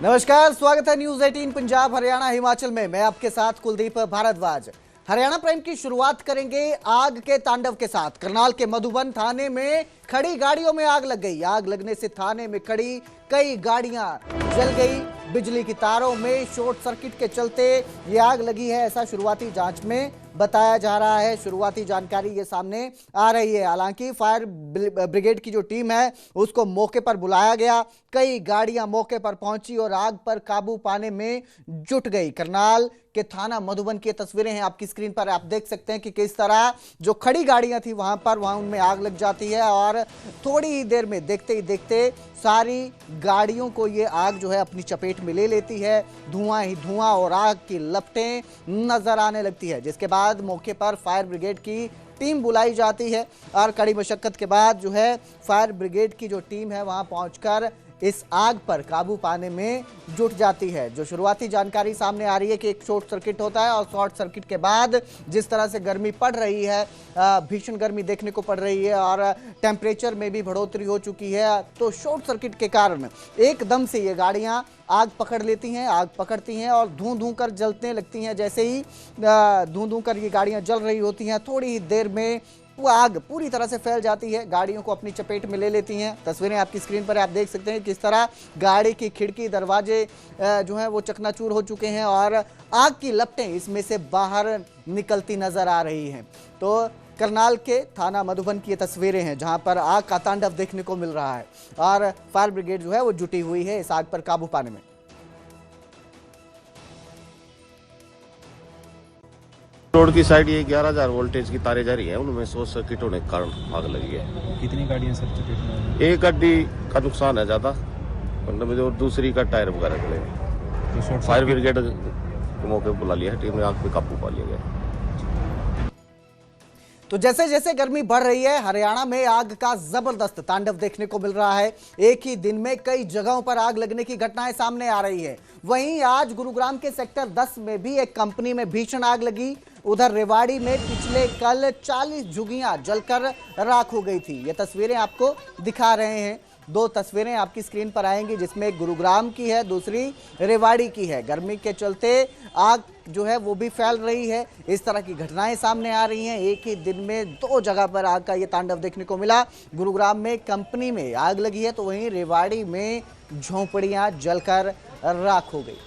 नमस्कार, स्वागत है न्यूज 18 पंजाब हरियाणा हिमाचल में। मैं आपके साथ कुलदीप भारद्वाज। हरियाणा प्राइम की शुरुआत करेंगे आग के तांडव के साथ। करनाल के मधुबन थाने में खड़ी गाड़ियों में आग लग गई। आग लगने से थाने में खड़ी कई गाड़ियां जल गई। बिजली की तारों में शॉर्ट सर्किट के चलते ये आग लगी है, ऐसा शुरुआती जांच में बताया जा रहा है। शुरुआती जानकारी ये सामने आ रही है। हालांकि फायर ब्रिगेड की जो टीम है उसको मौके पर बुलाया गया। कई गाड़ियां मौके पर पहुंची और आग पर काबू पाने में जुट गई। करनाल के थाना मधुबन की तस्वीरें हैं आपकी स्क्रीन पर। आप देख सकते हैं कि किस तरह जो खड़ी गाड़ियां थी वहां उनमें आग लग जाती है और थोड़ी ही देर में देखते ही देखते सारी गाड़ियों को ये आग जो है अपनी चपेट में ले लेती है। धुआं ही धुआं और आग की लपटें नजर आने लगती है, जिसके बाद मौके पर फायर ब्रिगेड की टीम बुलाई जाती है और कड़ी मशक्कत के बाद जो है फायर ब्रिगेड की जो टीम है वहां पहुंचकर इस आग पर काबू पाने में जुट जाती है। जो शुरुआती जानकारी सामने आ रही है कि एक शॉर्ट सर्किट होता है और शॉर्ट सर्किट के बाद जिस तरह से गर्मी पड़ रही है, भीषण गर्मी देखने को पड़ रही है और टेम्परेचर में भी बढ़ोतरी हो चुकी है, तो शॉर्ट सर्किट के कारण एकदम से ये गाड़ियां आग पकड़ लेती हैं, आग पकड़ती हैं और धूं धूं कर जलने लगती हैं। जैसे ही धूं धूं कर ये गाड़ियां जल रही होती हैं, थोड़ी ही देर में वो आग पूरी तरह से फैल जाती है, गाड़ियों को अपनी चपेट में ले लेती हैं। तस्वीरें आपकी स्क्रीन पर आप देख सकते हैं किस तरह गाड़ी की खिड़की दरवाजे जो हैं वो चकनाचूर हो चुके हैं और आग की लपटें इसमें से बाहर निकलती नजर आ रही हैं। तो करनाल के थाना मधुबन की ये तस्वीरें हैं जहां पर आग का तांडव देखने को मिल रहा है और फायर ब्रिगेड जो है वो जुटी हुई है इस आग पर काबू पाने में। रोड की साइड ये 11,000 वोल्टेज की तारें जा रही है, उनमें शॉर्ट सर्किट होने के कारण आग लगी है। कितनी गाड़ियां सर चपेट में? एक गाड़ी का नुकसान है ज्यादा, मतलब और दूसरी का टायर वगैरह गले। तो फायर ब्रिगेड को मौके पर बुला लिया है, टीम ने आग पे काबू पा लिया गया। तो जैसे जैसे गर्मी बढ़ रही है, हरियाणा में आग का जबरदस्त तांडव देखने को मिल रहा है। एक ही दिन में कई जगहों पर आग लगने की घटनाएं सामने आ रही है। वहीं आज गुरुग्राम के सेक्टर 10 में भी एक कंपनी में भीषण आग लगी। उधर रेवाड़ी में पिछले कल 40 झुग्गियां जलकर राख हो गई थी। ये तस्वीरें आपको दिखा रहे हैं। दो तस्वीरें आपकी स्क्रीन पर आएंगी, जिसमें एक गुरुग्राम की है, दूसरी रेवाड़ी की है। गर्मी के चलते आग जो है वो भी फैल रही है। इस तरह की घटनाएं सामने आ रही हैं। एक ही दिन में दो जगह पर आग का ये तांडव देखने को मिला। गुरुग्राम में कंपनी में आग लगी है, तो वहीं रेवाड़ी में झोंपड़ियां जलकर राख हो गई।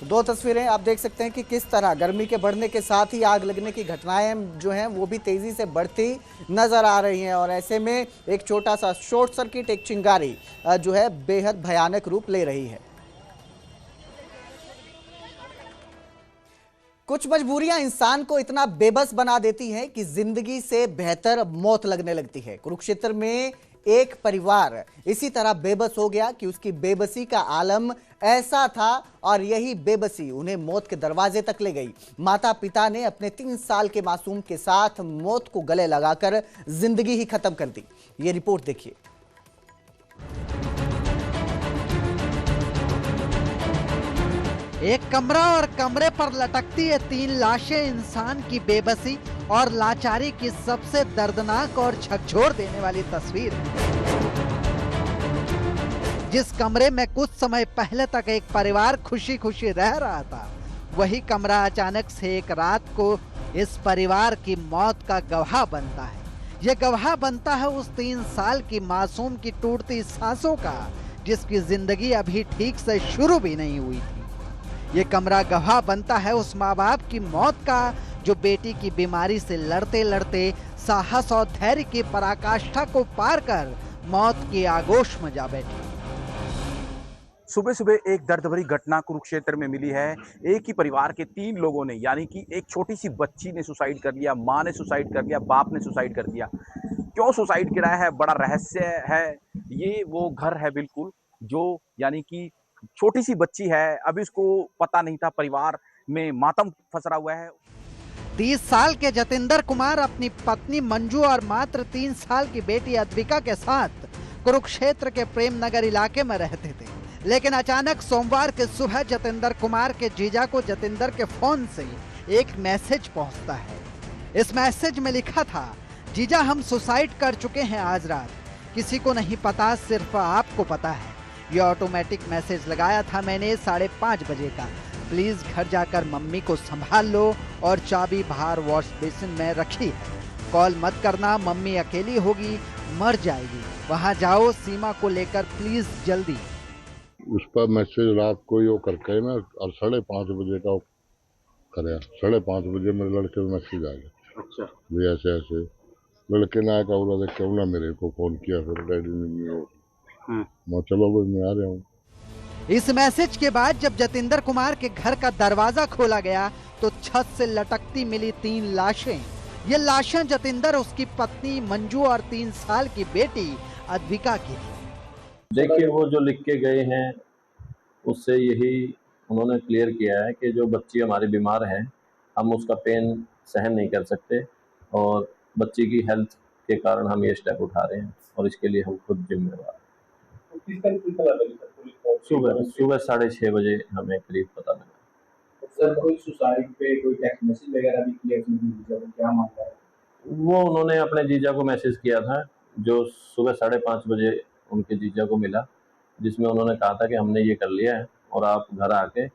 दो तस्वीरें आप देख सकते हैं कि किस तरह गर्मी के बढ़ने के साथ ही आग लगने की घटनाएं जो हैं वो भी तेजी से बढ़ती नजर आ रही हैं और ऐसे में एक छोटा सा शॉर्ट सर्किट, एक चिंगारी जो है बेहद भयानक रूप ले रही है। कुछ मजबूरियां इंसान को इतना बेबस बना देती हैं कि जिंदगी से बेहतर मौत लगने लगती है। कुरुक्षेत्र में एक परिवार इसी तरह बेबस हो गया कि उसकी बेबसी का आलम ऐसा था और यही बेबसी उन्हें मौत के दरवाजे तक ले गई। माता पिता ने अपने 3 साल के मासूम के साथ मौत को गले लगाकर जिंदगी ही खत्म कर दी। ये रिपोर्ट देखिए। एक कमरा और कमरे पर लटकती है 3 लाशें, इंसान की बेबसी और लाचारी की सबसे दर्दनाक और झकझोर देने वाली तस्वीर। जिस कमरे में कुछ समय पहले तक एक परिवार खुशी खुशी रह रहा था, वही कमरा अचानक से एक रात को इस परिवार की मौत का गवाह बनता है। यह गवाह बनता है उस 3 साल की मासूम की टूटती सांसों का, जिसकी जिंदगी अभी ठीक से शुरू भी नहीं हुई थी। ये कमरा गवाह बनता है उस माँ बाप की मौत का, जो बेटी की बीमारी से लड़ते लड़ते साहस और धैर्य की पराकाष्ठा को पार कर मौत की आगोश में जा बैठी। सुबह सुबह एक दर्द भरी घटना कुरुक्षेत्र में मिली है। एक ही परिवार के 3 लोगों ने, यानी कि एक छोटी सी बच्ची ने सुसाइड कर लिया, माँ ने सुसाइड कर लिया, बाप ने सुसाइड कर लिया। क्यों सुसाइड किया है, बड़ा रहस्य है। ये वो घर है बिल्कुल, जो यानी कि छोटी सी बच्ची है, अभी उसको पता नहीं था, परिवार में मातम फंसा हुआ है। 30 साल के जतिंदर कुमार अपनी पत्नी मंजू और मात्र 3 साल की बेटी अद्विका के साथ कुरुक्षेत्र के प्रेम नगर इलाके में रहते थे। लेकिन अचानक सोमवार के सुबह जतिंदर कुमार के जीजा को जतिंदर के फोन से एक मैसेज पहुंचता है। इस मैसेज में लिखा था, जीजा हम सुसाइड कर चुके हैं आज रात, किसी को नहीं पता, सिर्फ आपको पता है। ये ऑटोमेटिक मैसेज लगाया था मैंने 5:30 बजे का। प्लीज घर जाकर मम्मी को संभाल लो और चाबी बाहर वॉश बेसिन में रखी है। कॉल मत करना, मम्मी अकेली होगी, मर जाएगी। वहां जाओ, सीमा को लेकर प्लीज जल्दी। उस पर मैसेज रात को यो करके मैं और 5:30 बजे का करे। 5:30 बजे मेरे लड़के को मैसेज आ गया। अच्छा। भी ऐसे ऐसे लड़के ने आया बोला देख क्यों ना मेरे को फोन किया, फिर डैडी ने मैं चलो भाई मैं आ रहा हूँ। इस मैसेज के बाद जब जतिंदर कुमार के घर का दरवाजा खोला गया तो छत से लटकती मिली 3 लाशें। ये लाशें जतिंदर, उसकी पत्नी मंजू और 3 साल की बेटी अद्विका की थी। देखिए, वो जो लिख के गए हैं उससे यही उन्होंने क्लियर किया है कि जो बच्ची हमारी बीमार है, हम उसका पेन सहन नहीं कर सकते और बच्ची की हेल्थ के कारण हम ये स्टेप उठा रहे हैं और इसके लिए हम खुद जिम्मेवार हैं। सुबह 6:30 बजे हमें करीब पता लगा। सर, कोई सुसाइड पे कोई टेक्स्ट मैसेज वगैरह भी किया जीजा को, क्या मामला है? वो उन्होंने अपने जीजा को मैसेज किया था जो सुबह 5:30 बजे उनके जीजा को मिला, जिसमें उन्होंने कहा था कि हमने ये कर लिया है और आप घर आके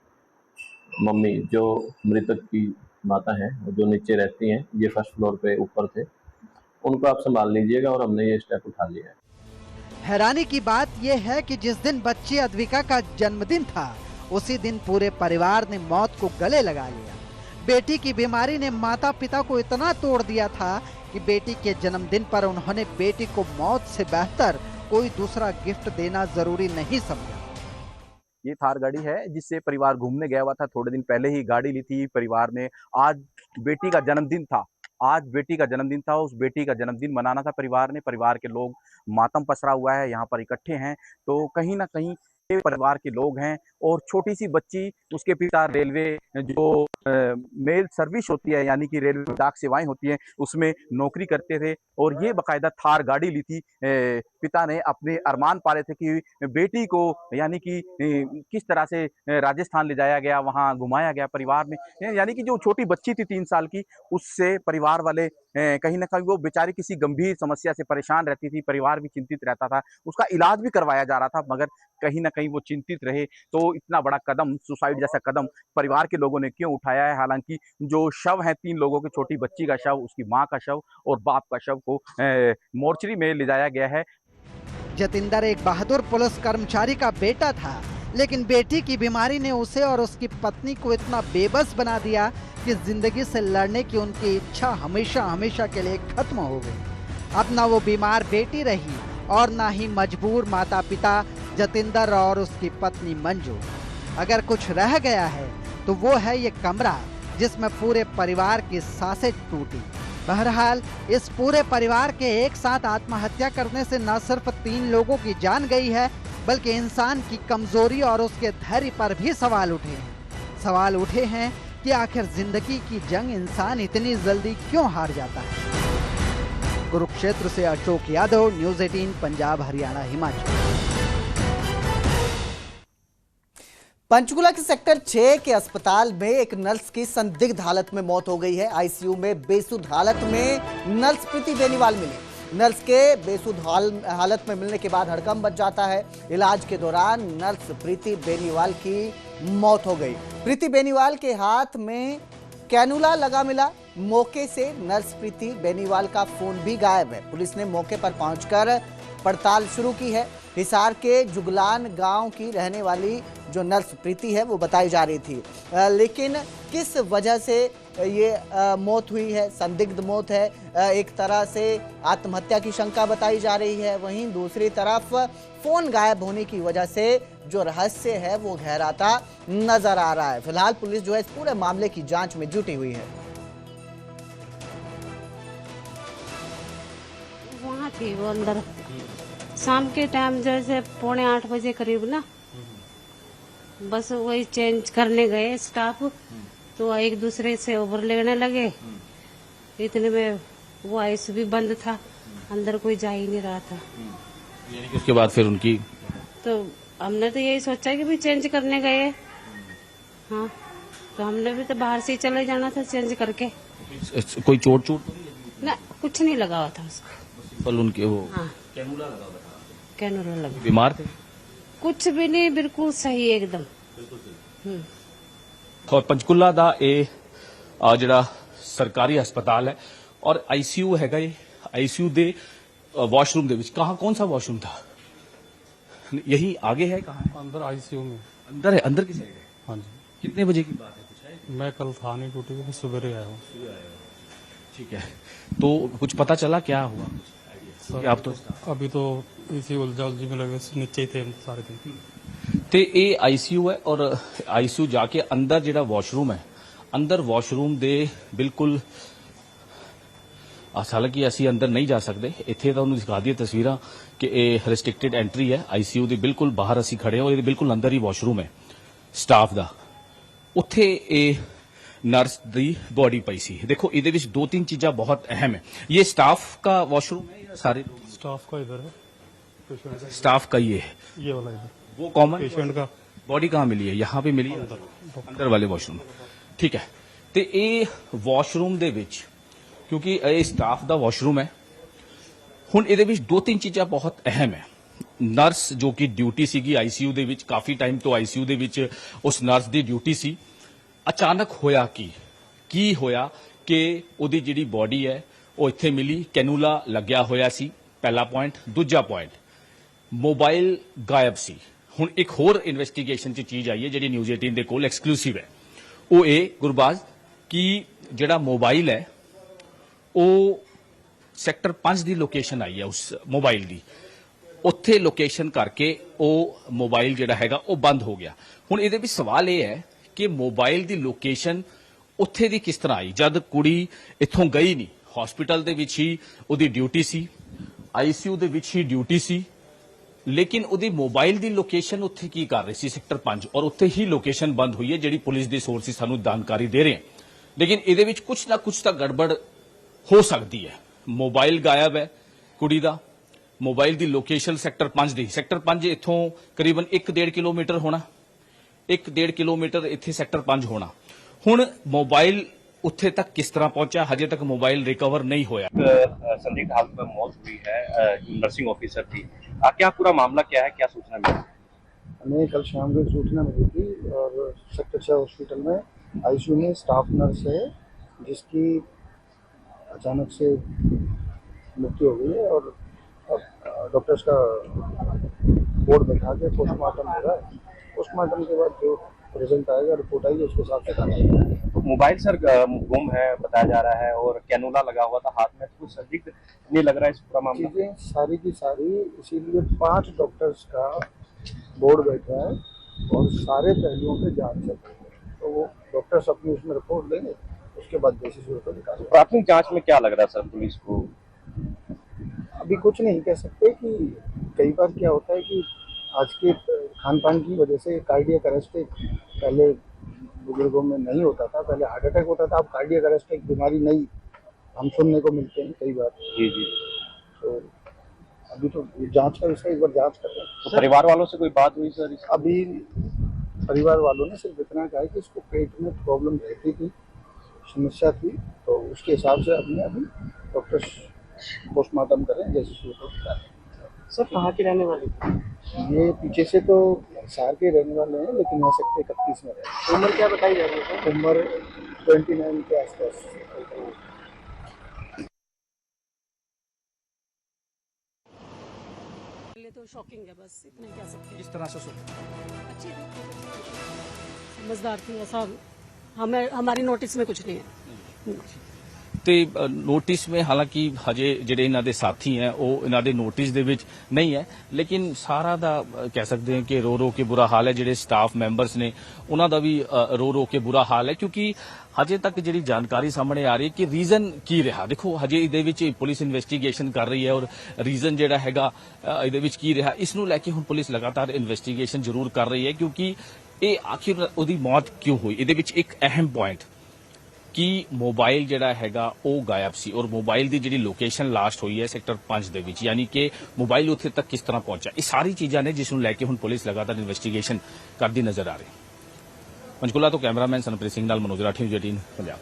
मम्मी जो मृतक की माता हैं, जो नीचे रहती हैं, ये फर्स्ट फ्लोर पे ऊपर थे, उनको आप संभाल लीजिएगा और हमने ये स्टेप उठा लिया है। हैरानी की बात यह है कि जिस दिन बच्ची अद्विका का जन्मदिन था उसी दिन पूरे परिवार ने मौत को गले लगा लिया। बेटी की बीमारी ने माता पिता को इतना तोड़ दिया था कि बेटी के जन्मदिन पर उन्होंने बेटी को मौत से बेहतर कोई दूसरा गिफ्ट देना जरूरी नहीं समझा। ये थार गाड़ी है जिससे परिवार घूमने गया हुआ था। थोड़े दिन पहले ही गाड़ी ली थी परिवार ने। आज बेटी का जन्मदिन था। उस बेटी का जन्मदिन मनाना था परिवार ने। परिवार के लोग, मातम पसरा हुआ है, यहाँ पर इकट्ठे हैं। तो कहीं ना कहीं ये परिवार के लोग हैं और छोटी सी बच्ची, उसके पिता रेलवे जो मेल सर्विस होती है, यानी कि रेलवे डाक सेवाएं होती हैं, उसमें नौकरी करते थे और ये बाकायदा थार गाड़ी ली थी। पिता ने अपने अरमान पाले थे कि बेटी को यानी कि किस तरह से राजस्थान ले जाया गया, वहाँ घुमाया गया परिवार ने। यानी कि जो छोटी बच्ची थी 3 साल की, उससे परिवार वाले कहीं ना कहीं, वो बेचारी किसी गंभीर समस्या से परेशान रहती थी, परिवार भी चिंतित रहता था, उसका इलाज भी करवाया जा रहा था, मगर कहीं ना कहीं वो चिंतित रहे। तो इतना बड़ा कदम, सुसाइड जैसा कदम परिवार के लोगों ने क्यों उठाया है? हालांकि जो शव है 3 लोगों के, छोटी बच्ची का शव, उसकी माँ का शव और बाप का शव को मोर्चरी में ले जाया गया है। जतिंदर एक बहादुर पुलिस कर्मचारी का बेटा था, लेकिन बेटी की बीमारी ने उसे और उसकी पत्नी को इतना बेबस बना दिया कि जिंदगी से लड़ने की उनकी इच्छा हमेशा हमेशा के लिए खत्म हो गई। अब ना वो बीमार बेटी रही और ना ही मजबूर माता पिता जतिंदर और उसकी पत्नी मंजू। अगर कुछ रह गया है तो वो है ये कमरा जिसमें पूरे परिवार की सांसें टूटी। बहरहाल इस पूरे परिवार के एक साथ आत्महत्या करने से न सिर्फ 3 लोगों की जान गई है, बल्कि इंसान की कमजोरी और उसके धैर्य पर भी सवाल उठे हैं कि आखिर जिंदगी की जंग इंसान इतनी जल्दी क्यों हार जाता है। कुरुक्षेत्र से अशोक यादव, न्यूज़ 18 पंजाब हरियाणा हिमाचल। पंचकुला के सेक्टर 6 के अस्पताल में एक नर्स की संदिग्ध हालत में मौत हो गई है। आईसीयू में बेसुध हालत में नर्स प्रीति बेनीवाल मिली। नर्स के बेसुध हालत में मिलने के बाद हड़कंप मच जाता है। इलाज के दौरान नर्स प्रीति बेनीवाल की मौत हो गई। प्रीति बेनीवाल के हाथ में कैनुला लगा मिला। मौके से नर्स प्रीति बेनीवाल का फोन भी गायब है। पुलिस ने मौके पर पहुंचकर पड़ताल शुरू की है। हिसार के जुगलान गांव की रहने वाली जो नर्स प्रीति है वो बताई जा रही थी, लेकिन किस वजह से ये मौत हुई है, संदिग्ध मौत है। एक तरह से आत्महत्या की शंका बताई जा रही है, वहीं दूसरी तरफ फोन गायब होने की वजह से जो रहस्य है वो गहराता नजर आ रहा है। फिलहाल पुलिस जो है इस पूरे मामले की जांच में जुटी हुई है। वहाँ थी वो अंदर, शाम के टाइम जैसे 7:45 बजे करीब ना, बस वही चेंज करने गए स्टाफ, तो एक दूसरे से ओवर लेने लगे। इतने में वो आईसीयू भी बंद था, अंदर कोई जा ही नहीं रहा था। यानी कि उसके बाद फिर उनकी, तो हमने तो यही सोचा कि भी चेंज करने गए। हाँ, तो हमने भी तो बाहर से ही चले जाना था चेंज करके। कोई चोट ना कुछ नहीं लगा हुआ था उसको। पल उनके वो हाँ कैनुला लगा हुआ था। कैनुला लगा, बीमार थे? कुछ भी नहीं, बिल्कुल सही एकदम। और पंचकुला ਦਾ ਇਹ ਜਿਹੜਾ ਸਰਕਾਰੀ ਹਸਪਤਾਲ है और आईसीयू हैगा ये। आईसीयू ਦੇ वॉशरूम ਦੇ ਵਿੱਚ कौन सा वॉशरूम था? यही आगे है? कहाँ है? अंदर आईसीयू में। अंदर है? अंदर की साइड है? हाँ जी, कितने बजे की बात है? कुछ है? मैं कल था नहीं ड्यूटी पे, सवेरे आया हूँ। ठीक है, तो कुछ पता चला क्या हुआ? सर आप तो अभी तो इसी उलझी में लगे, नीचे ही थे हम सारे दिन। ਤੇ ਇਹ ਆਈਸੀਯੂ ਹੈ ਔਰ ਆਈਸੀਯੂ ਜਾ ਕੇ ਅੰਦਰ ਜਿਹੜਾ ਵਾਸ਼ਰੂਮ ਹੈ, ਅੰਦਰ ਵਾਸ਼ਰੂਮ ਦੇ ਬਿਲਕੁਲ ਹਾਲਾਂਕਿ ਅਸੀਂ ਅੰਦਰ ਨਹੀਂ ਜਾ ਸਕਦੇ, ਇੱਥੇ ਤਾਂ ਉਹਨੂੰ ਦਿਖਾ ਦਈਏ ਤਸਵੀਰਾਂ ਕਿ ਇਹ ਰੈਸਟ੍ਰਿਕਟਿਡ ਐਂਟਰੀ ਹੈ। ਆਈਸੀਯੂ ਦੇ ਬਿਲਕੁਲ ਬਾਹਰ ਅਸੀਂ ਖੜੇ ਹਾਂ, ਇਹਦੇ ਬਿਲਕੁਲ ਅੰਦਰ ਹੀ ਵਾਸ਼ਰੂਮ ਹੈ ਸਟਾਫ ਦਾ। ਉੱਥੇ ਇਹ ਨਰਸ ਦੀ ਬੋਡੀ ਪਈ ਸੀ। ਦੇਖੋ ਇਹਦੇ ਵਿੱਚ ਦੋ ਤਿੰਨ ਚੀਜ਼ਾਂ ਬਹੁਤ ਅਹਿਮ ਹੈ। ਇਹ ਸਟਾਫ का वॉशरूम है या सारे स्टाफ का इधर है, पेशेंट का स्टाफ का ये है? ये वाला इधर वो कॉमन पेशेंट का बॉडी कहाँ मिली है? यहाँ पे मिली है अंदर वाले वॉशरूम। ठीक है, ਤੇ ਇਹ ਵਾਸ਼ਰੂਮ ਦੇ ਵਿੱਚ ਕਿਉਂਕਿ ਇਹ ਸਟਾਫ ਦਾ ਵਾਸ਼ਰੂਮ ਹੈ, ਹੁਣ ਇਹਦੇ ਵਿੱਚ ਦੋ ਤਿੰਨ ਚੀਜ਼ਾਂ ਬਹੁਤ ਅਹਿਮ ਹੈ। ਨਰਸ ਜੋ ਕਿ ਡਿਊਟੀ ਸੀਗੀ ਆਈਸੀਯੂ ਦੇ ਵਿੱਚ, ਕਾਫੀ ਟਾਈਮ ਤੋਂ ਆਈਸੀਯੂ ਦੇ ਵਿੱਚ ਉਸ ਨਰਸ ਦੀ ਡਿਊਟੀ ਸੀ। ਅਚਾਨਕ ਹੋਇਆ ਕੀ ਹੋਇਆ ਕਿ ਉਹਦੀ ਜਿਹੜੀ ਬੋਡੀ ਹੈ ਉਹ ਇੱਥੇ ਮਿਲੀ, ਕੈਨੂਲਾ ਲੱਗਿਆ ਹੋਇਆ ਸੀ, ਪਹਿਲਾ ਪੁਆਇੰਟ। ਦੂਜਾ ਪੁਆਇੰਟ, ਮੋਬਾਈਲ ਗਾਇਬ ਸੀ। ਹੁਣ ਇੱਕ ਹੋਰ ਇਨਵੈਸਟੀਗੇਸ਼ਨ 'ਚ ਚੀਜ਼ ਆਈ ਹੈ ਜਿਹੜੀ ਨਿਊਜ਼ 18 ਦੇ ਕੋਲ ਐਕਸਕਲੂਸਿਵ ਹੈ। ਉਹ ਇਹ ਗੁਰਬਾਜ਼ ਕਿ ਜਿਹੜਾ ਮੋਬਾਈਲ ਹੈ ਉਹ ਸੈਕਟਰ 5 ਦੀ ਲੋਕੇਸ਼ਨ ਆਈ ਹੈ ਉਸ ਮੋਬਾਈਲ ਦੀ, ਉੱਥੇ ਲੋਕੇਸ਼ਨ ਕਰਕੇ ਉਹ ਮੋਬਾਈਲ ਜਿਹੜਾ ਹੈਗਾ ਉਹ ਬੰਦ ਹੋ ਗਿਆ। ਹੁਣ ਇਹਦੇ ਵਿੱਚ ਸਵਾਲ ਇਹ ਹੈ ਕਿ ਮੋਬਾਈਲ ਦੀ ਲੋਕੇਸ਼ਨ ਉੱਥੇ ਦੀ ਕਿਸ ਤਰ੍ਹਾਂ ਆਈ ਜਦ ਕੁੜੀ ਇੱਥੋਂ ਗਈ ਨਹੀਂ? ਹਸਪੀਟਲ ਦੇ ਵਿੱਚ ਹੀ ਉਹਦੀ ਡਿਊਟੀ ਸੀ, ਆਈਸੀਯੂ ਦੇ ਵਿੱਚ ਹੀ ਡਿਊਟੀ ਸੀ, ਲੇਕਿਨ ਉਹਦੀ ਮੋਬਾਈਲ ਦੀ ਲੋਕੇਸ਼ਨ ਉੱਥੇ ਕੀ ਕਰ ਰਹੀ ਸੀ? ਸੈਕਟਰ 5, ਔਰ ਉੱਥੇ ਹੀ ਲੋਕੇਸ਼ਨ ਬੰਦ ਹੋਈ ਹੈ ਜਿਹੜੀ ਪੁਲਿਸ ਦੇ ਸੋਰਸਿਸ ਸਾਨੂੰ ਜਾਣਕਾਰੀ ਦੇ ਰਹੇ ਹਨ। ਲੇਕਿਨ ਇਹਦੇ ਵਿੱਚ ਕੁਝ ਨਾ ਕੁਝ ਤਾਂ ਗੜਬੜ ਹੋ ਸਕਦੀ ਹੈ। ਮੋਬਾਈਲ ਗਾਇਬ ਹੈ ਕੁੜੀ ਦਾ, ਮੋਬਾਈਲ ਦੀ ਲੋਕੇਸ਼ਨ ਸੈਕਟਰ 5 ਦੀ, ਸੈਕਟਰ 5 ਇੱਥੋਂ ਕਰੀਬਨ 1.5 ਕਿਲੋਮੀਟਰ ਹੋਣਾ, 1.5 ਕਿਲੋਮੀਟਰ ਇੱਥੇ ਸੈਕਟਰ 5 ਹੋਣਾ। ਹੁਣ ਮੋਬਾਈਲ ਉੱਥੇ तक किस तरह पहुंचा? हजे तक मोबाइल रिकवर नहीं होया। संदिग्ध हालत में मौत हुई है, नर्सिंग ऑफिसर थी। क्या पूरा मामला क्या है, क्या सूचना मिली? हमें कल शाम को सूचना मिली थी और सेक्टर 6 हॉस्पिटल में आईसीयू में स्टाफ नर्स है जिसकी अचानक से मृत्यु हो गई है और अब डॉक्टर्स का बोर्ड बैठा के पोस्टमार्टम हो रहा है। पोस्टमार्टम के बाद जो रिजल्ट आएगा, रिपोर्ट आएगी, उसके हिसाब से करना है। मोबाइल सर गुम है बताया जा रहा है और कैनुला लगा हुआ था हाथ में, तो कुछ संदिग्ध नहीं लग रहा है इस पूरा मामला? चीज़ें सारी की सारी, इसीलिए 5 डॉक्टर्स का बोर्ड बैठा है और सारे पहलुओं पे जांच चल रही है। तो वो डॉक्टर्स अपनी उसमें रिपोर्ट देंगे, उसके बाद बेसिस पे निकालेंगे। प्राथमिक जांच में क्या लग रहा है सर पुलिस को? अभी कुछ नहीं कह सकते कि कई बार क्या होता है कि आज के खान पान की वजह से कार्डियक अरेस्ट पहले बुजुर्गों में नहीं होता था, पहले हार्ट अटैक होता था, अब कार्डियक अरेस्ट एक बीमारी नई हम सुनने को मिलते हैं कई बार। जी जी, तो अभी तो जांच का विषय, एक बार जांच कर रहे हैं। तो परिवार वालों से कोई बात हुई सर? अभी परिवार वालों ने सिर्फ इतना कहा कि इसको पेट में प्रॉब्लम रहती थी, समस्या थी, तो उसके हिसाब से हमने अभी डॉक्टर पोस्टमार्टम करें जैसे रिपोर्ट करें। सर कहाँ के रहने वाले? ये पीछे से तो हिसार के रहने वाले हैं, लेकिन यहाँ सेक्टर 31 में रहते। उम्र क्या बताई जा रही है? उम्र 29 के आसपास। तो शॉकिंग है, बस इतना कह सकते हैं। किस तरह से अच्छी समझदार थी, ऐसा हमें हमारी नोटिस में कुछ नहीं है। ਤੇ ਨੋਟਿਸ में ਹਾਲਾਂਕਿ ਹਜੇ ਜਿਹੜੇ ਇਹਨਾਂ ਦੇ ਸਾਥੀ ਹੈ ਉਹ ਇਹਨਾਂ ਦੇ ਨੋਟਿਸ ਦੇ ਵਿੱਚ ਨਹੀਂ ਹੈ, ਲੇਕਿਨ ਸਾਰਾ ਦਾ ਕਹਿ ਸਕਦੇ ਹਾਂ ਕਿ ਰੋ ਕੇ ਬੁਰਾ ਹਾਲ ਹੈ। ਜਿਹੜੇ ਸਟਾਫ ਮੈਂਬਰਸ ਨੇ ਉਹਨਾਂ ਦਾ ਵੀ ਰੋ ਕੇ ਬੁਰਾ ਹਾਲ ਹੈ, ਕਿਉਂਕਿ ਹਜੇ ਤੱਕ ਜਿਹੜੀ ਜਾਣਕਾਰੀ ਸਾਹਮਣੇ ਆ ਰਹੀ ਹੈ ਕਿ ਰੀਜ਼ਨ ਕੀ ਰਿਹਾ। ਦੇਖੋ ਹਜੇ ਇਹਦੇ ਵਿੱਚ ਪੁਲਿਸ ਇਨਵੈਸਟੀਗੇਸ਼ਨ ਕਰ ਰਹੀ ਹੈ ਔਰ ਰੀਜ਼ਨ ਜਿਹੜਾ ਹੈਗਾ ਇਹਦੇ ਵਿੱਚ ਕੀ ਰਿਹਾ ਇਸ ਨੂੰ ਲੈ ਕੇ ਹੁਣ ਪੁਲਿਸ ਲਗਾਤਾਰ ਇਨਵੈਸਟੀਗੇਸ਼ਨ ਜ਼ਰੂਰ ਕਰ ਰਹੀ ਹੈ, ਕਿਉਂਕਿ ਇਹ ਆਖਿਰ ਉਹਦੀ ਮੌਤ ਕਿਉਂ ਹੋਈ। ਇਹਦੇ ਵਿੱਚ ਇੱਕ ਅਹਿਮ ਪੁਆਇੰਟ ਕਿ ਮੋਬਾਈਲ ਜਿਹੜਾ ਹੈਗਾ ਉਹ ਗਾਇਬ ਸੀ ਔਰ ਮੋਬਾਈਲ ਦੀ ਜਿਹੜੀ ਲੋਕੇਸ਼ਨ ਲਾਸਟ ਹੋਈ ਹੈ ਸੈਕਟਰ 5 ਦੇ ਵਿੱਚ, ਯਾਨੀ ਕਿ ਮੋਬਾਈਲ ਉੱਥੇ ਤੱਕ ਕਿਸ ਤਰ੍ਹਾਂ ਪਹੁੰਚਾ। ਇਹ ਸਾਰੀ ਚੀਜ਼ਾਂ ਨੇ ਜਿਸ ਨੂੰ ਲੈ ਕੇ ਹੁਣ ਪੁਲਿਸ ਲਗਾਤਾਰ ਇਨਵੈਸਟੀਗੇਸ਼ਨ ਕਰਦੀ ਨਜ਼ਰ ਆ ਰਹੀ। ਪੰਚਕੂਲਾ ਤੋਂ ਕੈਮਰਾਮੈਨ ਸਨਪ੍ਰੀਤ ਸਿੰਘ ਨਾਲ ਮਨੋਜ ਰਾਠੀ, ਨਿਊਜ਼ 18 ਪੰਜਾਬ।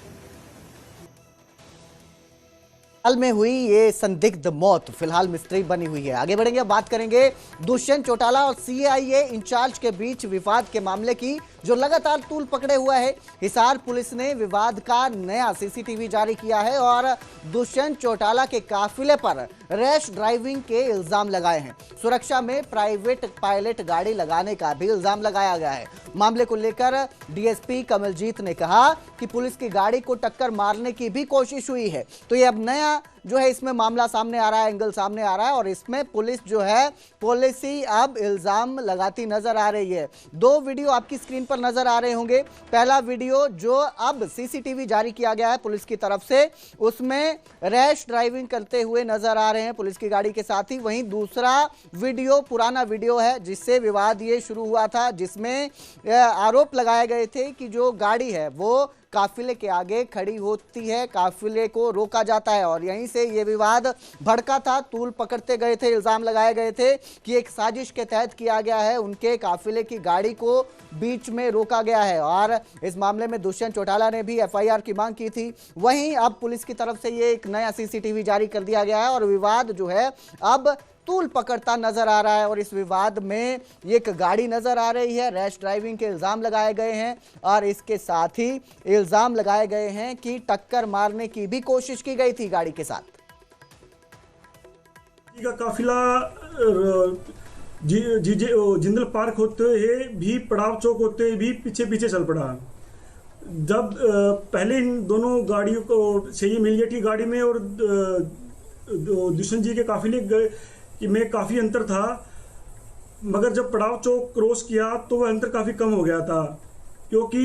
हाल में हुई ये संदिग्ध मौत फिलहाल मिस्ट्री बनी हुई है। आगे बढ़ेंगे, बात करेंगे दुष्यंत चौटाला और सीआईए इंचार्ज के बीच विवाद के मामले की, जो लगातार तूल पकड़े हुआ है। हिसार पुलिस ने विवाद का नया सीसीटीवी जारी किया है और दुष्यंत चौटाला के काफिले पर रैश ड्राइविंग के इल्जाम लगाए हैं। सुरक्षा में प्राइवेट पायलट गाड़ी लगाने का भी इल्जाम लगाया गया है। मामले को लेकर डीएसपी कमलजीत ने कहा कि पुलिस की गाड़ी को टक्कर मारने की भी कोशिश हुई है। तो ये अब नया जो है इसमें मामला सामने आ रहा है, एंगल सामने आ रहा है और इसमें पुलिस जो है पॉलिसी अब इल्जाम लगाती नजर आ रही है। दो वीडियो आपकी स्क्रीन पर नजर आ रहे होंगे। पहला वीडियो जो अब सीसीटीवी जारी किया गया है पुलिस की तरफ से, उसमें रैश ड्राइविंग करते हुए नजर आ रहे हैं पुलिस की गाड़ी के साथ ही। वहीं दूसरा वीडियो पुराना वीडियो है जिससे विवाद ये शुरू हुआ था, जिसमें आरोप लगाए गए थे कि जो गाड़ी है वो काफिले के आगे खड़ी होती है, काफिले को रोका जाता है और यहीं से ये विवाद भड़का था। तूल पकड़ते गए थे, इल्जाम लगाए गए थे कि एक साजिश के तहत किया गया है, उनके काफिले की गाड़ी को बीच में रोका गया है और इस मामले में दुष्यंत चौटाला ने भी एफआईआर की मांग की थी। वहीं अब पुलिस की तरफ से ये एक नया सीसीटीवी जारी कर दिया गया है और विवाद जो है अब तूल पकड़ता नजर आ रहा है और इस विवाद में एक गाड़ी नजर आ रही है। रैश ड्राइविंग के इल्जाम लगाए गए हैं और इसके साथ ही इल्जाम लगाए गए हैं कि टक्कर मारने की भी कोशिश की गई थी गाड़ी के साथ। का काफिला जिंदल पार्क होते हुए भी, पड़ाव चौक होते हुए भी पीछे पीछे चल पड़ा। जब पहले इन दोनों गाड़ियों को सही मिल गई गाड़ी में और दुष्यंत जी के काफिले में काफ़ी अंतर था, मगर जब पड़ाव चौक क्रॉस किया तो वह अंतर काफ़ी कम हो गया था, क्योंकि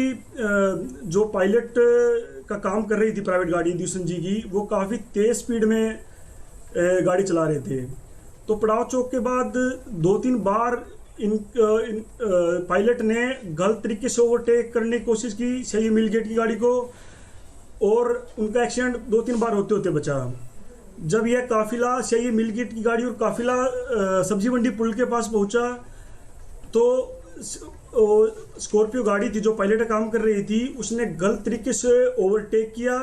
जो पायलट का काम कर रही थी प्राइवेट गाड़ी दुष्यंत जी की, वो काफ़ी तेज़ स्पीड में गाड़ी चला रहे थे। तो पड़ाव चौक के बाद 2-3 बार इन पायलट ने गलत तरीके से ओवरटेक करने की कोशिश की सही मिल गेट की गाड़ी को और उनका एक्सीडेंट 2-3 बार होते होते बचा। जब यह काफिला सही मिलगेट की गाड़ी और काफिला सब्जी मंडी पुल के पास पहुंचा तो स्कॉर्पियो गाड़ी थी जो पायलट का काम कर रही थी, उसने गलत तरीके से ओवरटेक किया।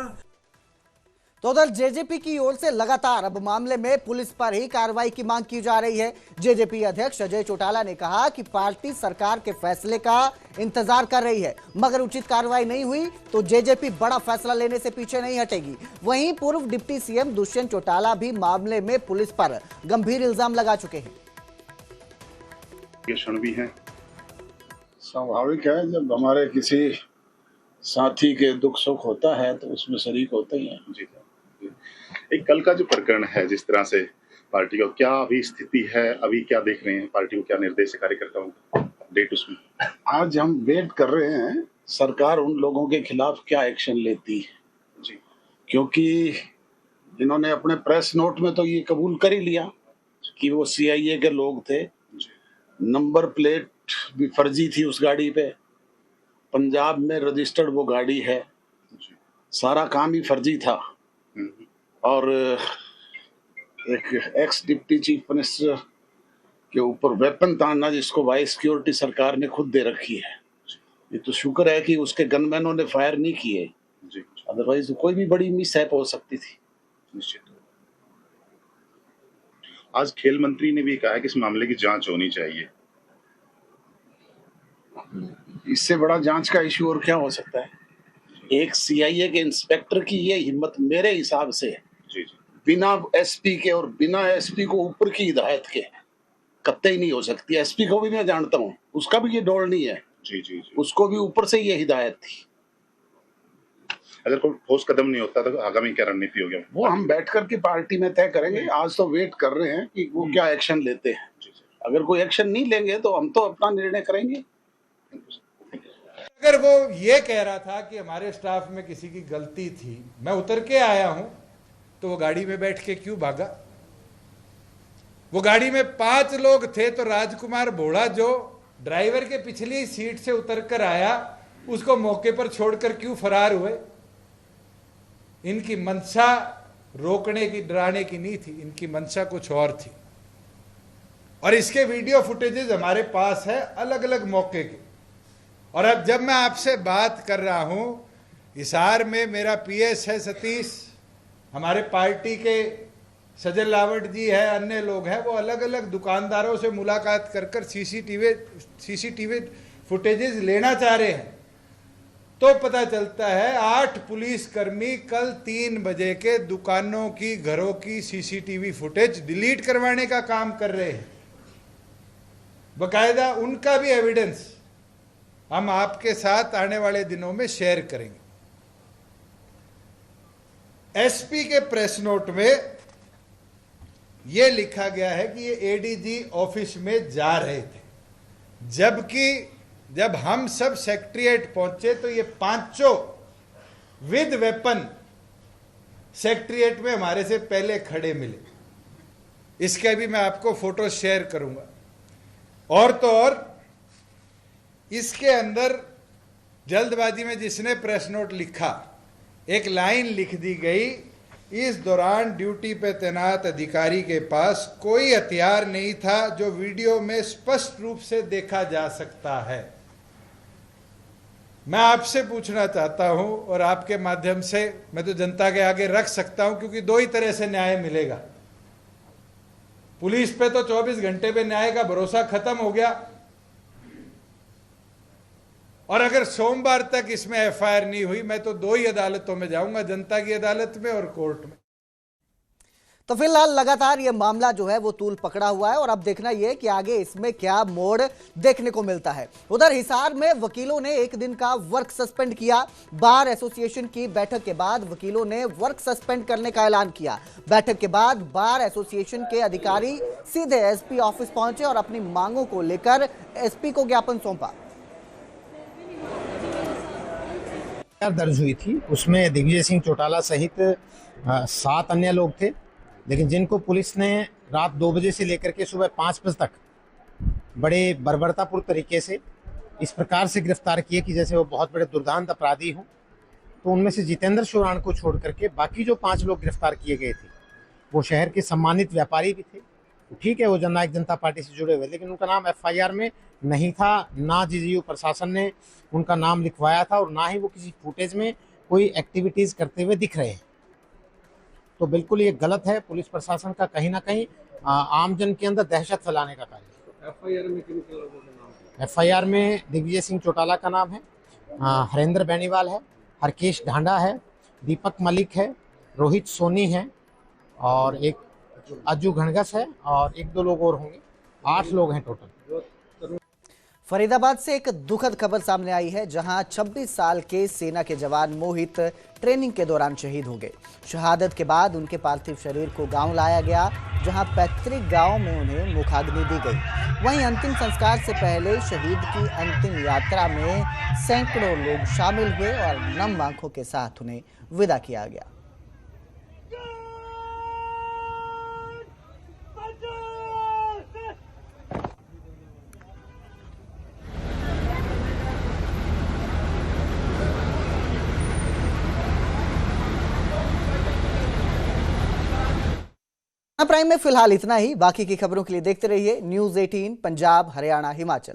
तो उधर जेजेपी की ओर से लगातार अब मामले में पुलिस पर ही कार्रवाई की मांग की जा रही है। जेजेपी अध्यक्ष अजय चौटाला ने कहा कि पार्टी सरकार के फैसले का इंतजार कर रही है, मगर उचित कार्रवाई नहीं हुई तो जेजेपी बड़ा फैसला लेने से पीछे नहीं हटेगी। वहीं पूर्व डिप्टी सीएम दुष्यंत चौटाला भी मामले में पुलिस पर गंभीर इल्जाम लगा चुके हैं। ये क्षण भी है, स्वाभाविक है, जब हमारे किसी साथी के दुख सुख होता है तो उसमें शरीक होते ही हैं। जी, एक कल का जो प्रकरण है, जिस तरह से पार्टी का क्या अभी स्थिति है, अभी क्या देख रहे हैं, पार्टी को क्या निर्देश है कार्यकर्ताओं को, अपडेट उसमें? आज हम वेट कर रहे हैं सरकार उन लोगों के खिलाफ क्या एक्शन लेती है जी, क्योंकि इन्होंने अपने प्रेस नोट में तो ये कबूल कर ही लिया कि वो सीआईए के लोग थे। नंबर प्लेट भी फर्जी थी उस गाड़ी पे, पंजाब में रजिस्टर्ड वो गाड़ी है, सारा काम ही फर्जी था। और एक एक्स डिप्टी चीफ मिनिस्टर के ऊपर वेपन तानना, जिसको वाइस सिक्योरिटी सरकार ने खुद दे रखी है, ये तो शुक्र है कि उसके गनमैनों ने फायर नहीं किए, अदरवाइज कोई भी बड़ी मिसहैप हो सकती थी। निश्चित। आज खेल मंत्री ने भी कहा है कि इस मामले की जांच होनी चाहिए। इससे बड़ा जांच का इश्यू और क्या हो सकता है? एक सीआईए के इंस्पेक्टर की ये हिम्मत मेरे हिसाब से बिना एसपी के और बिना एसपी को ऊपर की हिदायत के कतई नहीं हो सकती। एसपी को भी मैं जानता हूँ, उसका भी ये डोल नहीं है। जी। उसको भी ऊपर से ये हिदायत थी। अगर कोई ठोस कदम नहीं होता तो आगामी क्या रणनीति होगी? वो हम बैठ कर के पार्टी में तय करेंगे। आज तो वेट कर रहे हैं कि वो क्या एक्शन लेते हैं। अगर कोई एक्शन नहीं लेंगे तो हम तो अपना निर्णय करेंगे। अगर वो ये कह रहा था कि हमारे स्टाफ में किसी की गलती थी, मैं उतर के आया हूं, तो वो गाड़ी में बैठ के क्यों भागा? वो गाड़ी में 5 लोग थे, तो राजकुमार भोड़ा जो ड्राइवर के पिछली सीट से उतर कर आया, उसको मौके पर छोड़कर क्यों फरार हुए? इनकी मंशा रोकने की, डराने की नहीं थी, इनकी मंशा कुछ और थी। और इसके वीडियो फुटेजेस हमारे पास है अलग अलग मौके के। और अब जब मैं आपसे बात कर रहा हूं, हिसार में मेरा पीएस है सतीश, हमारे पार्टी के सजल लावट जी है, अन्य लोग हैं, वो अलग अलग दुकानदारों से मुलाकात कर कर सीसीटीवी फुटेजेस लेना चाह रहे हैं। तो पता चलता है 8 पुलिसकर्मी कल 3 बजे के दुकानों की, घरों की सीसीटीवी फुटेज डिलीट करवाने का काम कर रहे हैं। बकायदा उनका भी एविडेंस हम आपके साथ आने वाले दिनों में शेयर करेंगे। एसपी के प्रेस नोट में यह लिखा गया है कि ये एडीजी ऑफिस में जा रहे थे, जबकि जब हम सब सेक्रेटेरिएट पहुंचे तो ये 5 विद वेपन सेक्रेटेरिएट में हमारे से पहले खड़े मिले। इसके भी मैं आपको फोटो शेयर करूंगा। और तो और इसके अंदर जल्दबाजी में जिसने प्रेस नोट लिखा, एक लाइन लिख दी गई, इस दौरान ड्यूटी पे तैनात अधिकारी के पास कोई हथियार नहीं था, जो वीडियो में स्पष्ट रूप से देखा जा सकता है। मैं आपसे पूछना चाहता हूं और आपके माध्यम से मैं तो जनता के आगे रख सकता हूं, क्योंकि 2 ही तरह से न्याय मिलेगा। पुलिस पे तो 24 घंटे पे न्याय का भरोसा खत्म हो गया, और अगर सोमवार तक इसमें एफआईआर नहीं हुई, मैं तो 2 ही अदालतों में जाऊंगा, जनता की अदालत में और कोर्ट में। तो फिलहाल लगातार ये मामला जो है वो तूल पकड़ा हुआ है और अब देखना यह है कि आगे इसमें क्या मोड़ देखने को मिलता है। उधर हिसार में वकीलों ने 1 दिन का वर्क सस्पेंड किया। बार एसोसिएशन की बैठक के बाद वकीलों ने वर्क सस्पेंड करने का ऐलान किया। बैठक के बाद बार एसोसिएशन के अधिकारी सीधे एसपी ऑफिस पहुंचे और अपनी मांगों को लेकर एसपी को ज्ञापन सौंपा। दर्ज हुई थी, उसमें दिग्विजय सिंह चौटाला सहित 7 अन्य लोग थे, लेकिन जिनको पुलिस ने रात 2 बजे से लेकर के सुबह 5 बजे तक बड़े बर्बरतापूर्ण तरीके से इस प्रकार से गिरफ्तार किए कि जैसे वो बहुत बड़े दुर्दांत अपराधी हों। तो उनमें से जितेंद्र शोराण को छोड़ करके बाकी जो 5 लोग गिरफ्तार किए गए थे वो शहर के सम्मानित व्यापारी भी थे। ठीक है, वो जननायक जनता पार्टी से जुड़े हुए, लेकिन उनका नाम एफआईआर में नहीं था, ना जीजीयू प्रशासन ने उनका नाम लिखवाया था और ना ही वो किसी फुटेज में कोई एक्टिविटीज़ करते हुए दिख रहे हैं। तो बिल्कुल ये गलत है पुलिस प्रशासन का, कहीं ना कहीं आमजन के अंदर दहशत फैलाने का कार्य। एफआईआर में किन किन लोगों का नाम है? एफआईआर में दिग्विजय सिंह चौटाला का नाम है, हरेंद्र बेनीवाल है, हरकेश ढांडा है, दीपक मलिक है, रोहित सोनी है और एक अज्जू घनगस है और 1-2 लोग और होंगे। 8 लोग हैं टोटल। फरीदाबाद से एक दुखद खबर सामने आई है, जहां 26 साल के सेना के जवान मोहित ट्रेनिंग के दौरान शहीद हो गए। शहादत के बाद उनके पार्थिव शरीर को गांव लाया गया, जहां पैतृक गांव में उन्हें मुखाग्नि दी गई। वहीं अंतिम संस्कार से पहले शहीद की अंतिम यात्रा में सैकड़ों लोग शामिल हुए और नम आंखों के साथ उन्हें विदा किया गया। प्राइम में फिलहाल इतना ही। बाकी की खबरों के लिए देखते रहिए न्यूज़ 18 पंजाब, हरियाणा, हिमाचल।